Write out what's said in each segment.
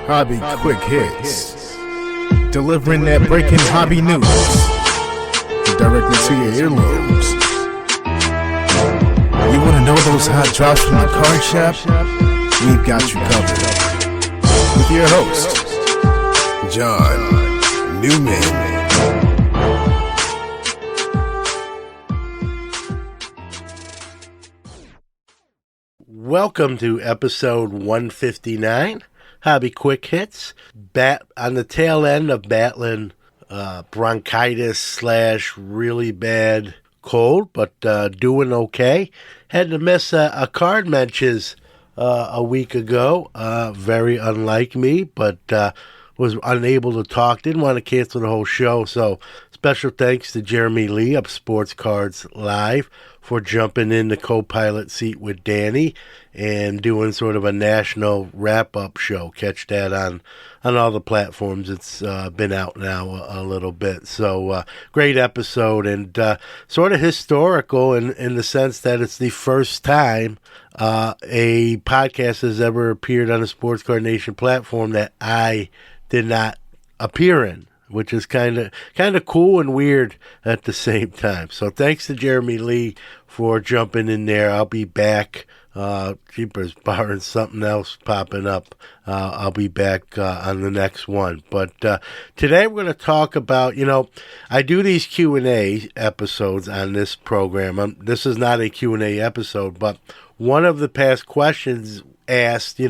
Hobby Quick Hits. Delivering that breaking hobby news directly to your earlobes. You want to know those hot drops from the card shop? We've got you covered. With your host, John Newman. Welcome to episode 159, Hobby Quick Hits. On the tail end of battling bronchitis / really bad cold, but doing okay. Had to miss a card mentions a week ago. Very unlike me, but was unable to talk. Didn't want to cancel the whole show, so special thanks to Jeremy Lee of Sports Cards Live for jumping in the co-pilot seat with Danny and doing sort of a national wrap-up show. Catch that on all the platforms. It's been out now a little bit. So great episode and sort of historical in the sense that it's the first time a podcast has ever appeared on a Sports Card Nation platform that I did not appear in, which is kind of cool and weird at the same time. So thanks to Jeremy Lee for jumping in there. I'll be back. Jeepers, barring something else popping up, I'll be back on the next one. But today we're going to talk about, I do these Q&A episodes on this program. This is not a Q&A episode, but one of the past questions asked,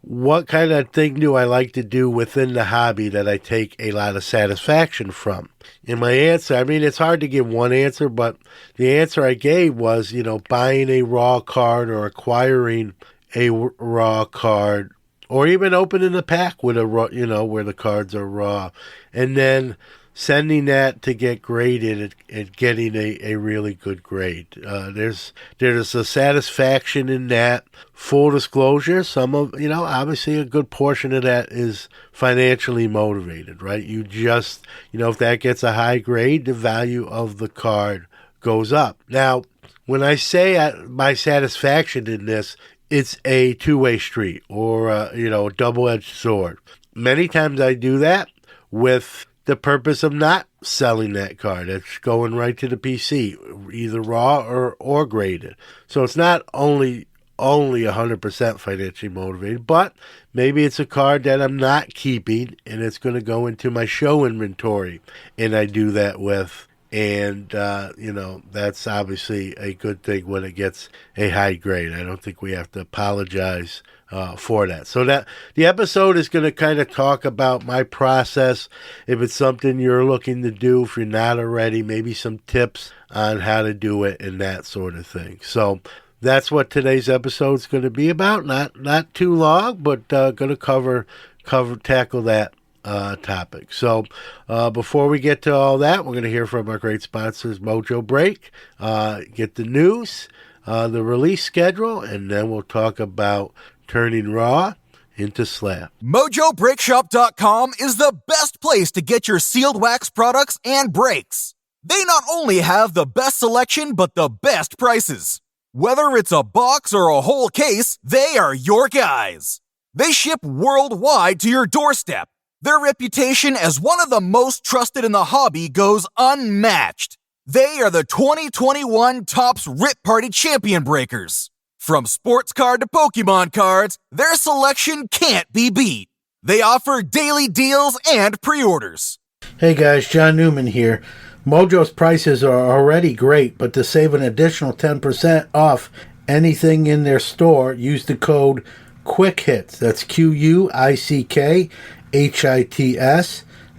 what kind of thing do I like to do within the hobby that I take a lot of satisfaction from? And my answer, it's hard to give one answer, but the answer I gave was, buying a raw card or acquiring a raw card, or even opening the pack with a raw, where the cards are raw, and then sending that to get graded and getting a really good grade. There's a satisfaction in that. Full disclosure, some of, obviously a good portion of that is financially motivated, right? You just, if that gets a high grade, the value of the card goes up. Now, when I say my satisfaction in this, it's a two-way street or, a double-edged sword. Many times I do that with the purpose of not selling that card. It's going right to the PC, either raw or graded. So it's not only 100% financially motivated, but maybe it's a card that I'm not keeping and it's going to go into my show inventory, and I do that with. And, that's obviously a good thing when it gets a high grade. I don't think we have to apologize for that. So that the episode is going to kind of talk about my process. If it's something you're looking to do, if you're not already, maybe some tips on how to do it and that sort of thing. So that's what today's episode is going to be about. Not too long, but going to tackle that topic. So before we get to all that, we're going to hear from our great sponsors, Mojo Break, get the news, the release schedule, and then we'll talk about turning raw into slab. MojoBreakShop.com is the best place to get your sealed wax products and breaks. They not only have the best selection, but the best prices. Whether it's a box or a whole case, they are your guys. They ship worldwide to your doorstep. Their reputation as one of the most trusted in the hobby goes unmatched. They are the 2021 Topps Rip Party Champion Breakers. From sports card to Pokemon cards, their selection can't be beat. They offer daily deals and pre-orders. Hey guys, John Newman here. Mojo's prices are already great, but to save an additional 10% off anything in their store, use the code QUICKHITS. That's QUICKHITS.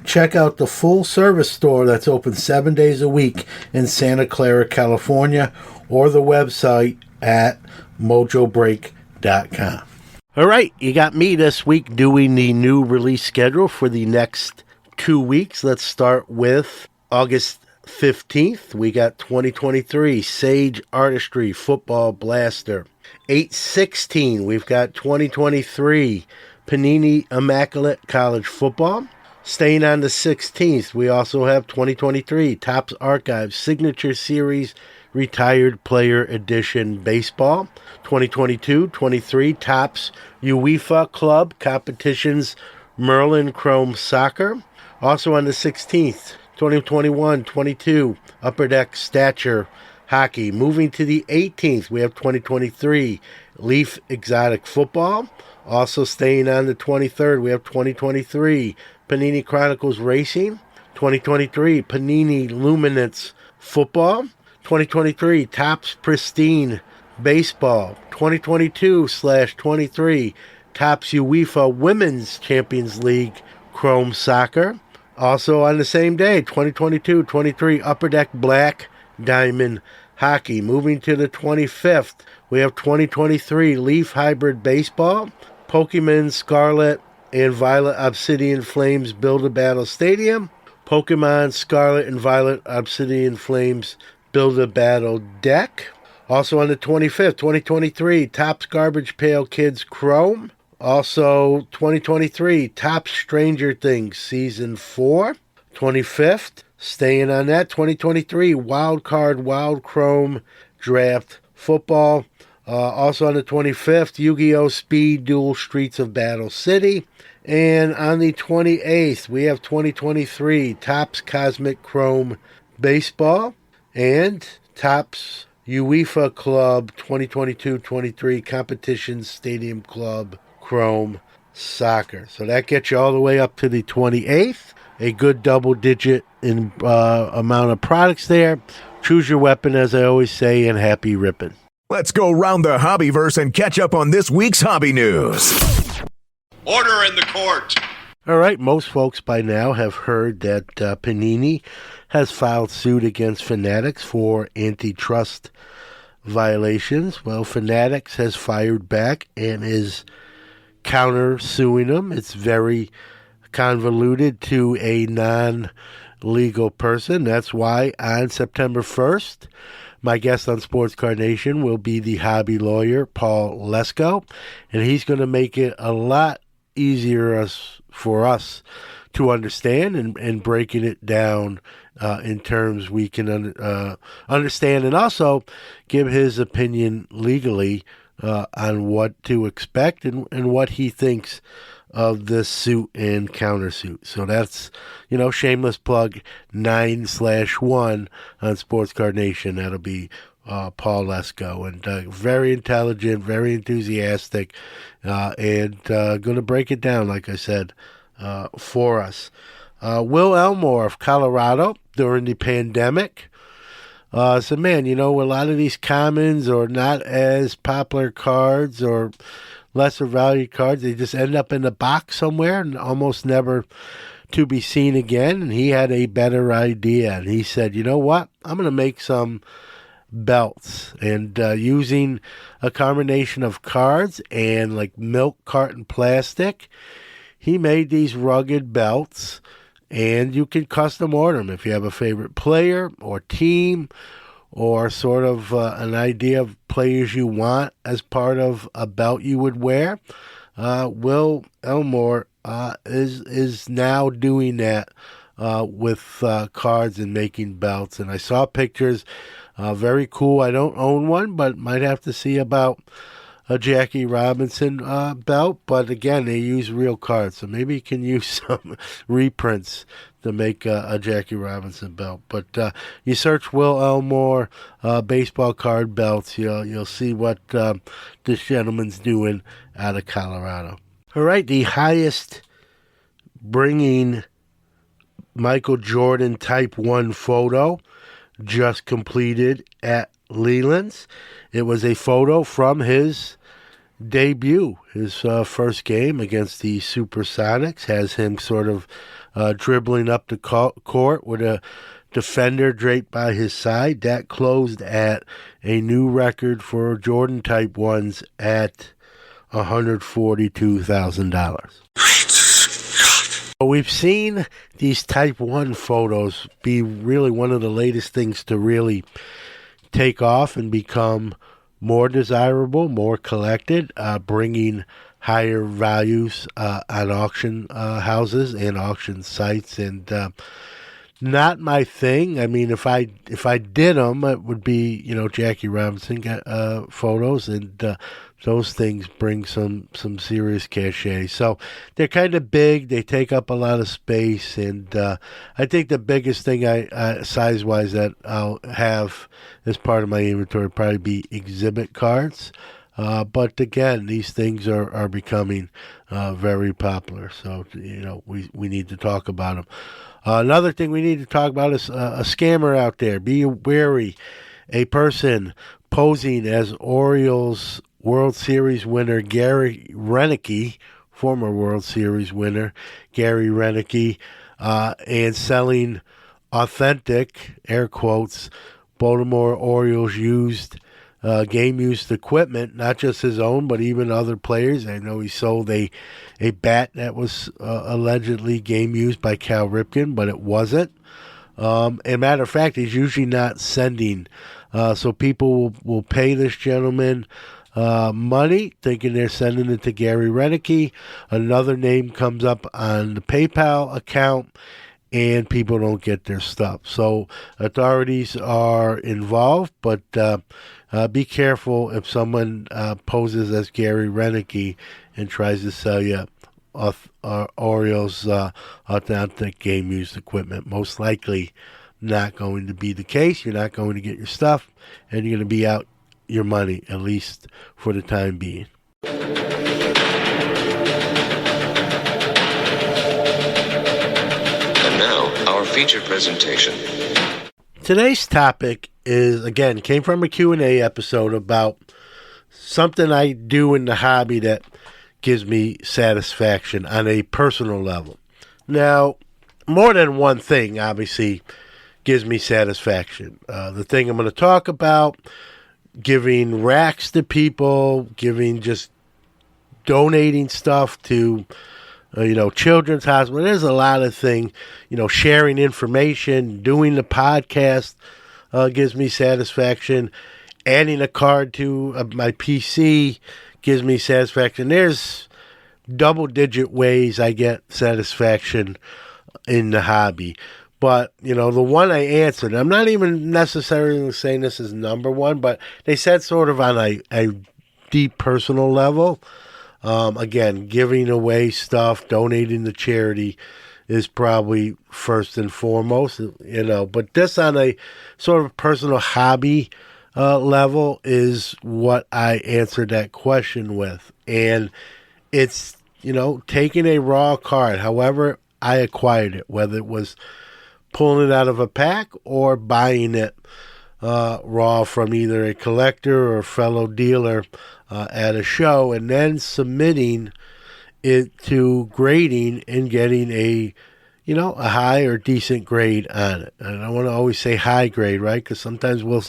Check out the full service store that's open 7 days a week in Santa Clara, California, or the website at mojobreak.com. All right, you got me this week doing the new release schedule for the next 2 weeks. Let's start with August 15th. We got 2023 Sage Artistry Football Blaster. 8/16, we've got 2023 Panini Immaculate College Football. Staying on the 16th, we also have 2023 Topps Archives Signature Series Retired Player Edition Baseball. 2022-23 Topps UEFA Club Competitions Merlin Chrome Soccer. Also on the 16th, 2021-22 Upper Deck Stature Hockey. Moving to the 18th, we have 2023 Leaf Exotic Football. Also staying on the 23rd, we have 2023 Panini Chronicles Racing. 2023 Panini Luminance Football. 2023 Topps Pristine Baseball. 2022/23 Topps UEFA Women's Champions League Chrome Soccer. Also on the same day, 2022-23 Upper Deck Black Diamond Hockey. Moving to the 25th, we have 2023 Leaf Hybrid Baseball, Pokemon Scarlet and Violet Obsidian Flames Build-A-Battle Stadium, Pokemon Scarlet and Violet Obsidian Flames Build-A-Battle Deck. Also on the 25th, 2023 Topps Garbage Pail Kids Chrome. Also 2023 Topps Stranger Things Season 4. 25th, staying on that, 2023 Wild Card Wild Chrome Draft Football. Also on the 25th, Yu-Gi-Oh! Speed Duel Streets of Battle City. And on the 28th, we have 2023 Topps Cosmic Chrome Baseball and Topps UEFA Club 2022-23 Competition Stadium Club Chrome Soccer. So that gets you all the way up to the 28th. A good double-digit in amount of products there. Choose your weapon, as I always say, and happy ripping. Let's go round the hobbyverse and catch up on this week's hobby news. Order in the court. All right, most folks by now have heard that Panini has filed suit against Fanatics for antitrust violations. Well, Fanatics has fired back and is counter-suing them. It's very convoluted to a non-legal person. That's why on September 1st, my guest on Sports Card Nation will be the hobby lawyer, Paul Lesko, and he's going to make it a lot easier for us to understand and breaking it down in terms we can understand, and also give his opinion legally on what to expect and what he thinks of this suit and countersuit. So that's, shameless plug 9/1 on Sports Card Nation. That'll be Paul Lesko, and very intelligent, very enthusiastic, and going to break it down, like I said, for us. Will Elmore of Colorado during the pandemic said, man, a lot of these commons or not as popular cards or lesser valued cards, they just end up in a box somewhere and almost never to be seen again. And he had a better idea. And he said, you know what? I'm going to make some belts. And using a combination of cards and like milk carton plastic, he made these rugged belts. And you can custom order them if you have a favorite player or team or sort of an idea of players you want as part of a belt you would wear. Will Elmore is now doing that with cards and making belts. And I saw pictures. Very cool. I don't own one, but might have to see about a Jackie Robinson belt. But again, they use real cards, so maybe you can use some reprints to make a Jackie Robinson belt. But you search Will Elmore baseball card belts, you'll see what this gentleman's doing out of Colorado. All right, the highest bringing Michael Jordan Type 1 photo just completed at Leland's. It was a photo from his debut, his first game against the Supersonics. Has him sort of dribbling up the court with a defender draped by his side. That closed at a new record for Jordan Type 1s at $142,000. We've seen these Type 1 photos be really one of the latest things to really take off and become more desirable, more collected, bringing higher values on auction houses and auction sites. And not my thing. I mean, if I did them, it would be, Jackie Robinson photos, and those things bring some serious cachet. So they're kind of big. They take up a lot of space, and I think the biggest thing size wise that I'll have as part of my inventory would probably be exhibit cards. But again, these things are becoming very popular. So we need to talk about them. Another thing we need to talk about is a scammer out there. Be wary. A person posing as Orioles World Series winner Gary Renicky, former World Series winner Gary Renicky, and selling authentic, air quotes, Baltimore Orioles game-used equipment, not just his own, but even other players. I know he sold a bat that was allegedly game-used by Cal Ripken, but it wasn't. And matter of fact, he's usually not sending. So people will pay this gentleman money, thinking they're sending it to Gary Renicky. Another name comes up on the PayPal account, and people don't get their stuff. So authorities are involved, but be careful if someone poses as Gary Renicky and tries to sell you Orioles authentic game-used equipment. Most likely not going to be the case. You're not going to get your stuff, and you're going to be out your money, at least for the time being. And now, our feature presentation. Today's topic came from a Q&A episode about something I do in the hobby that gives me satisfaction on a personal level. Now, more than one thing, obviously, gives me satisfaction. The thing I'm going to talk about, giving racks to people, donating stuff to children's hospital. There's a lot of things, sharing information, doing the podcast gives me satisfaction. Adding a card to my PC gives me satisfaction. There's double-digit ways I get satisfaction in the hobby. But, the one I answered, I'm not even necessarily saying this is number one, but they said sort of on a deep personal level. Again, giving away stuff, donating to charity is probably first and foremost, But this on a sort of personal hobby level is what I answered that question with. And it's, taking a raw card, however I acquired it, whether it was pulling it out of a pack or buying it raw from either a collector or fellow dealer at a show, and then submitting it to grading and getting a high or decent grade on it. And I want to always say high grade, right? Because sometimes we'll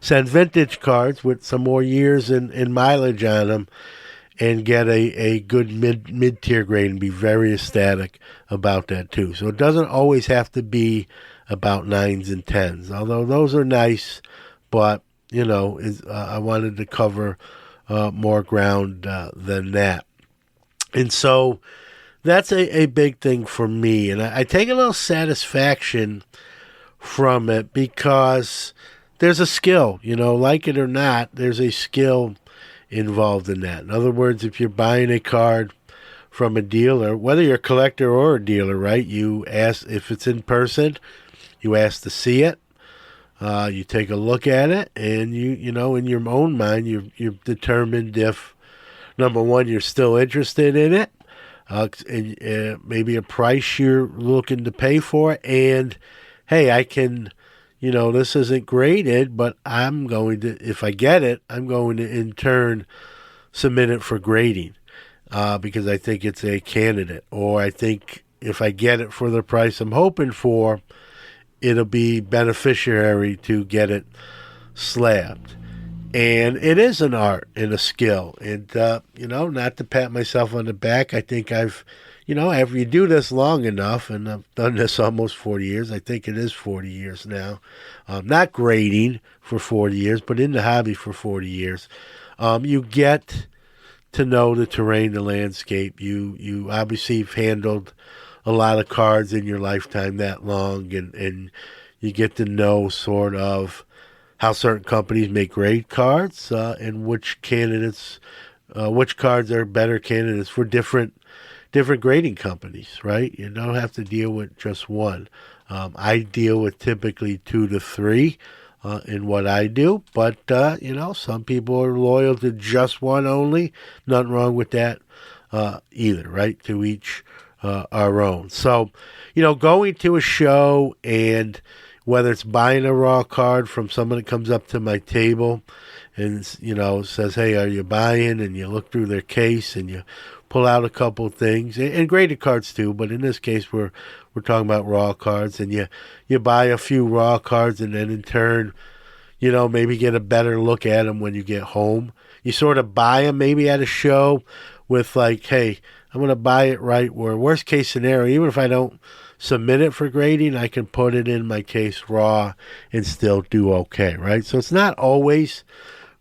send vintage cards with some more years and mileage on them and get a good mid-tier grade and be very ecstatic about that too. So it doesn't always have to be about 9s and 10s, although those are nice, but I wanted to cover more ground than that. And so that's a big thing for me. And I take a little satisfaction from it because there's a skill, like it or not, there's a skill involved in that. In other words, if you're buying a card from a dealer, whether you're a collector or a dealer, right, you ask if it's in person, you ask to see it. You take a look at it, and you know, in your own mind, you've determined if, number one, you're still interested in it, and maybe a price you're looking to pay for it, and hey, I can, this isn't graded, but I'm going to, if I get it, I'm going to in turn submit it for grading because I think it's a candidate, or I think if I get it for the price I'm hoping for, it'll be beneficiary to get it slabbed. And it is an art and a skill. And, not to pat myself on the back, I think I've, after you do this long enough, and I've done this almost 40 years, I think it is 40 years now, not grading for 40 years, but in the hobby for 40 years, you get to know the terrain, the landscape. You obviously have handled a lot of cards in your lifetime that long, and you get to know sort of how certain companies make great cards, and which cards are better candidates for different grading companies, right? You don't have to deal with just one. I deal with typically 2 to 3 in what I do, but some people are loyal to just one only. Nothing wrong with that either, right? To each our own. So, going to a show, and whether it's buying a raw card from someone that comes up to my table and says, "Hey, are you buying?" and you look through their case and you pull out a couple things, and graded cards too, but in this case we're talking about raw cards, and you buy a few raw cards, and then in turn, maybe get a better look at them when you get home. You sort of buy them maybe at a show with like, hey, I'm going to buy it right where worst case scenario, even if I don't submit it for grading, I can put it in my case raw and still do okay, right? So it's not always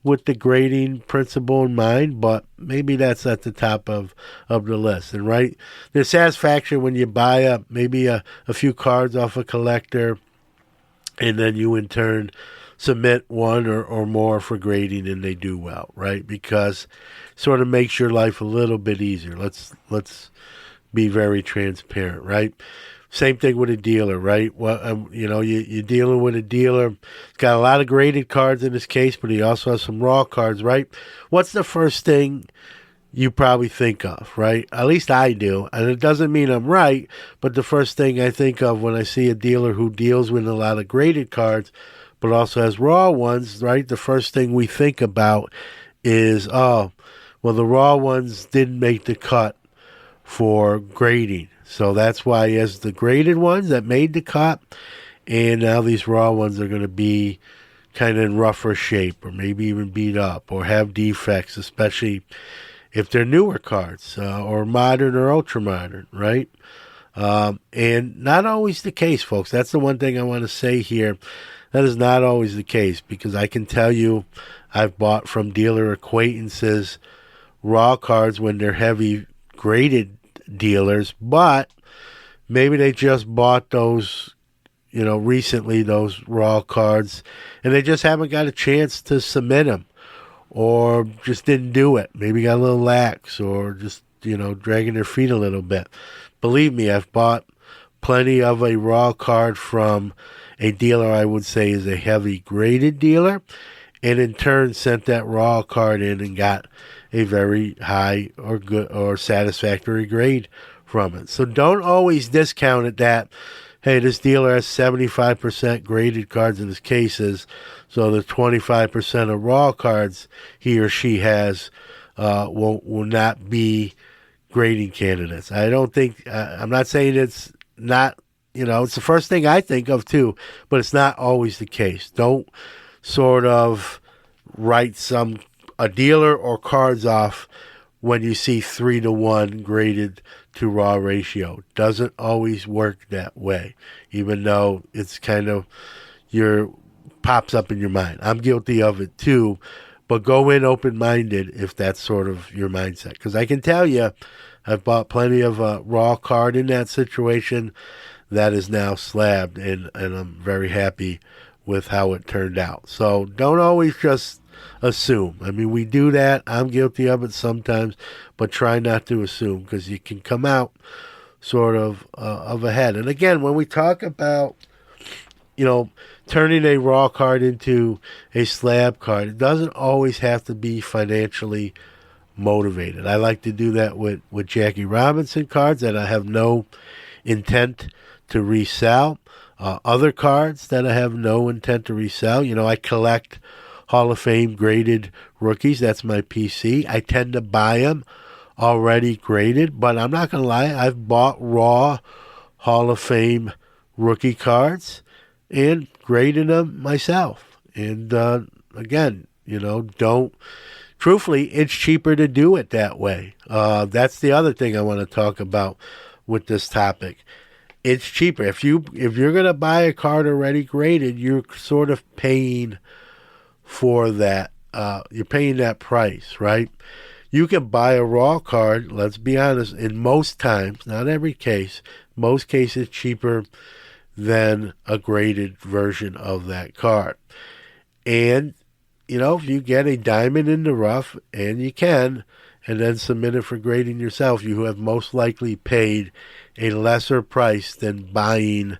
with the grading principle in mind, but maybe that's at the top of the list. And right, the satisfaction when you buy maybe a few cards off a collector, and then you in turn submit one or more for grading, and they do well, right? Because sort of makes your life a little bit easier. Let's be very transparent, right? Same thing with a dealer, right? Well, you're dealing with a dealer. He's got a lot of graded cards in this case, but he also has some raw cards, right? What's the first thing you probably think of, right? At least I do. And it doesn't mean I'm right, but the first thing I think of when I see a dealer who deals with a lot of graded cards, but also has raw ones, right? The first thing we think about is, the raw ones didn't make the cut for grading. So that's why he has the graded ones that made the cut, and now these raw ones are going to be kind of in rougher shape, or maybe even beat up, or have defects, especially if they're newer cards, or modern or ultra modern, right? And not always the case, folks. That's the one thing I want to say here. That is not always the case, because I can tell you I've bought from dealer acquaintances raw cards when they're heavy graded dealers, but maybe they just bought those, recently, those raw cards, and they just haven't got a chance to submit them, or just didn't do it. Maybe got a little lax, or just, dragging their feet a little bit. Believe me, I've bought plenty of a raw card from a dealer I would say is a heavy graded dealer, and in turn sent that raw card in and got a very high or good or satisfactory grade from it. So don't always discount it that, hey, this dealer has 75% graded cards in his cases, so the 25% of raw cards he or she has will not be grading candidates. I don't think, I'm not saying it's not, it's the first thing I think of too, but it's not always the case. Don't sort of write a dealer or cards off when you see 3-to-1 graded to raw ratio. Doesn't always work that way, even though it's kind of pops up in your mind. I'm guilty of it too, but go in open-minded if that's sort of your mindset. Because I can tell you, I've bought plenty of raw card in that situation that is now slabbed, and I'm very happy with how it turned out. So don't always just assume. I mean, we do that. I'm guilty of it sometimes, but try not to assume, because you can come out sort of ahead. And again, when we talk about, turning a raw card into a slab card, it doesn't always have to be financially motivated. I like to do that with Jackie Robinson cards that I have no intent to resell. Other cards that I have no intent to resell. I collect Hall of Fame graded rookies. That's my PC. I tend to buy them already graded, but I'm not going to lie. I've bought raw Hall of Fame rookie cards and graded them myself. And again, truthfully, it's cheaper to do it that way. That's the other thing I want to talk about with this topic. It's cheaper. If you're going to buy a card already graded, you're sort of paying for that. You're paying that price, right? You can buy a raw card, let's be honest, in most times, not every case, most cases cheaper than a graded version of that card. And, if you get a diamond in the rough, and you can, and then submit it for grading yourself, you have most likely paid a lesser price than buying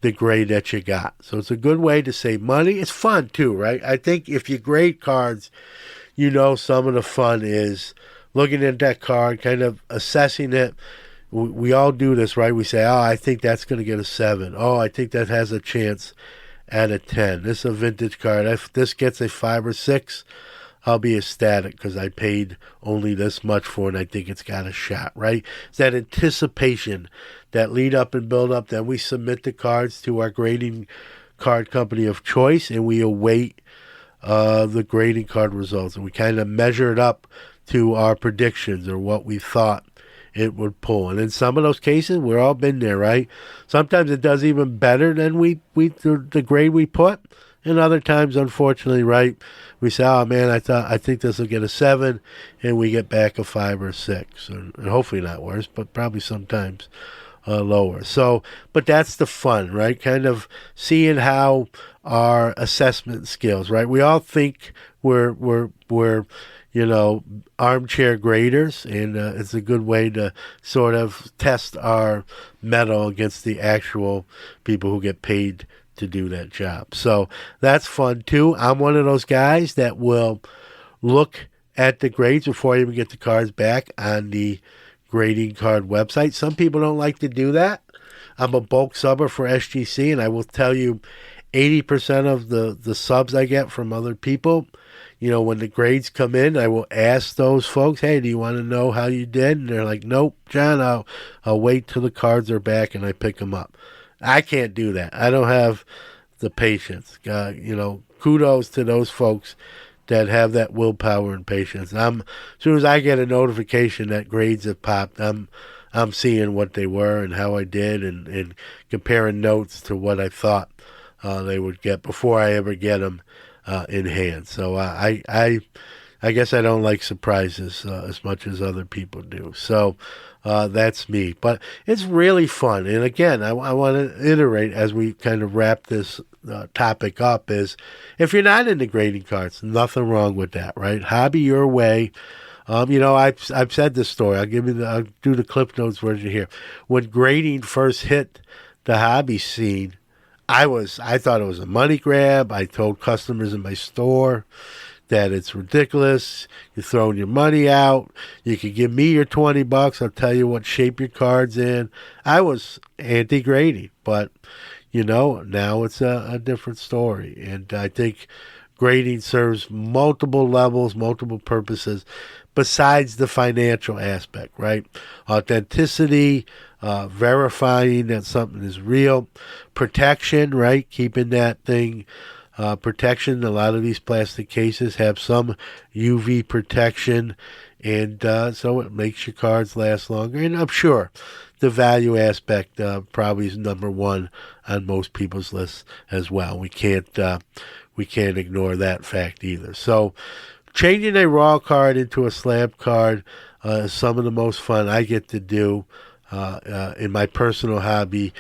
the grade that you got. So it's a good way to save money. It's fun too, right? I think if you grade cards, some of the fun is looking at that card, kind of assessing it. We all do this, right? We say, I think that's going to get a 7. Oh, I think that has a chance at a 10. This is a vintage card. If this gets a 5 or 6, I'll be ecstatic because I paid only this much for it and I think it's got a shot, right? It's that anticipation, that lead up and build up. Then we submit the cards to our grading card company of choice and we await the grading card results. And we kind of measure it up to our predictions or what we thought it would pull. And in some of those cases, we've all been there, right? Sometimes it does even better than the grade we put. And other times, unfortunately, right, we say, oh, man, I think this will get a 7, and we get back a 5 or 6. And hopefully not worse, but probably sometimes lower. So, but that's the fun, right? Kind of seeing how our assessment skills, right? We all think we're armchair graders, and it's a good way to sort of test our mettle against the actual people who get paid to do that job. So that's fun too. I'm one of those guys that will look at the grades before I even get the cards back on the grading card website. Some people don't like to do that. I'm a bulk subber for SGC, and I will tell you 80% of the subs I get from other people, when the grades come in, I will ask those folks, hey, do you want to know how you did? And they're like, nope, John, I'll wait till the cards are back and I pick them up. I can't do that. I don't have the patience. Kudos to those folks that have that willpower and patience. As soon as I get a notification that grades have popped, I'm seeing what they were and how I did and comparing notes to what I thought they would get before I ever get them in hand. So I guess I don't like surprises as much as other people do. So that's me. But it's really fun. And again, I want to iterate as we kind of wrap this topic up is if you're not into grading cards, nothing wrong with that, right? Hobby your way. I've said this story. I'll do the Cliff Notes version here. When grading first hit the hobby scene, I thought it was a money grab. I told customers in my store that it's ridiculous. You're throwing your money out. You can give me your $20. I'll tell you what shape your card's in. I was anti-grading, but now it's a different story. And I think grading serves multiple levels, multiple purposes, besides the financial aspect, right? Authenticity, verifying that something is real, protection, right? Keeping that thing protection. A lot of these plastic cases have some UV protection, and so it makes your cards last longer. And I'm sure the value aspect probably is number one on most people's lists as well. We can't ignore that fact either. So changing a raw card into a slab card is some of the most fun I get to do in my personal hobby.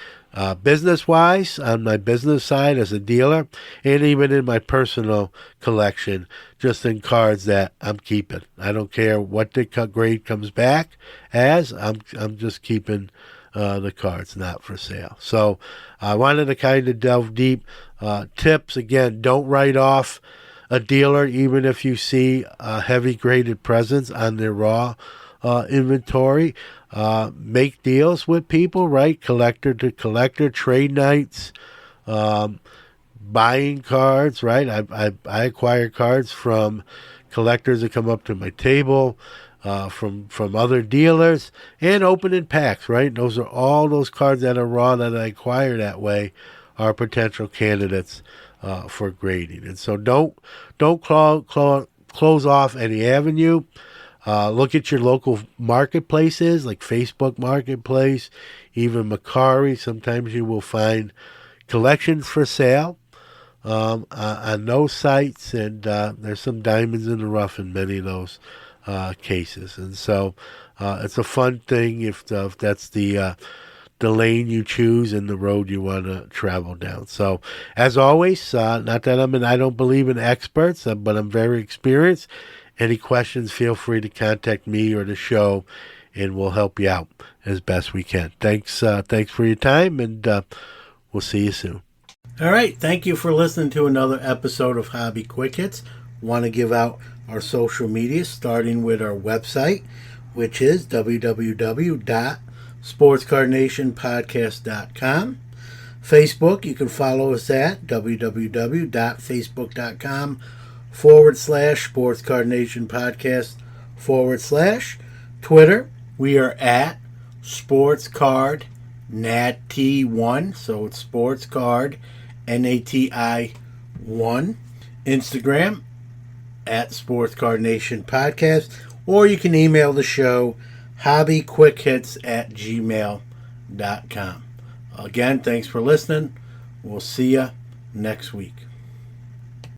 Business-wise, on my business side as a dealer, and even in my personal collection, just in cards that I'm keeping. I don't care what the grade comes back as. I'm just keeping the cards, not for sale. So I wanted to kind of delve deep. Tips, again, don't write off a dealer even if you see heavy graded presents on their raw inventory. Make deals with people, right? Collector to collector, trade nights, buying cards, right? I acquire cards from collectors that come up to my table, from other dealers, and opening packs, right? Those are all those cards that are raw that I acquire that way are potential candidates for grading. And so don't close off any avenue. Look at your local marketplaces like Facebook Marketplace, even Macari. Sometimes you will find collections for sale on those sites, and there's some diamonds in the rough in many of those cases. And so it's a fun thing if that's the the lane you choose and the road you want to travel down. So, as always, not that I don't believe in experts, but I'm very experienced. Any questions, feel free to contact me or the show, and we'll help you out as best we can. Thanks for your time, and we'll see you soon. All right, thank you for listening to another episode of Hobby Quick Hits. Want to give out our social media, starting with our website, which is www.sportscardnationpodcast.com. Facebook, you can follow us at www.facebook.com/sportscardnationpodcast/ Twitter, we are at SportsCardNati1, so it's SportsCard NATI1. Instagram at SportsCardNationPodcast, or you can email the show hobbyquickhits@gmail.com. Again, thanks for listening. We'll see you next week.